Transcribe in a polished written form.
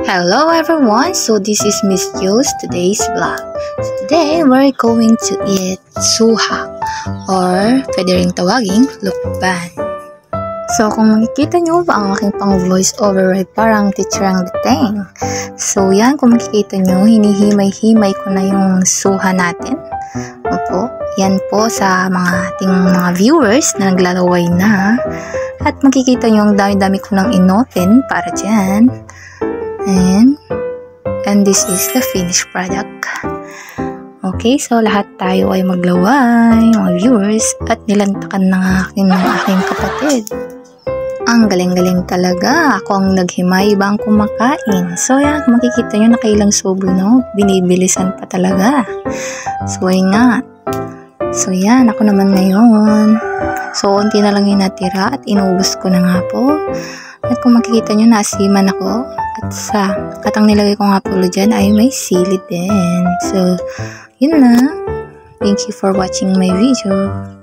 Hello everyone, so this is Miss Jules today's vlog. So today we're going to eat suha or pwede ring tawaging lukban. So kung makikita nyo ba ang aking pang voice over ay parang teacher ang dating. So yan, kung makikita nyo, hinihimay-himay ko na yung suha natin. Opo, yan po sa mga ating mga viewers na naglalaway na. At makikita nyo ang dami-dami ko nang inopen para dyan. And this is the finished product. Okay, so lahat tayo ay maglaway, mga viewers, at nilantakan ng aking kapatid. Ang galing-galing talaga. Ako ang naghimay, iba ang kumakain. So yan, makikita nyo nakailang sobo, no? Binibilisan pa talaga. So why not? So yan, ako naman ngayon. So unti na lang yung natira at inubos ko na nga po. At kung makikita nyo, nasiman ako. At ang nilagay ko nga po dyan ay may sili din. So, yun na. Thank you for watching my video.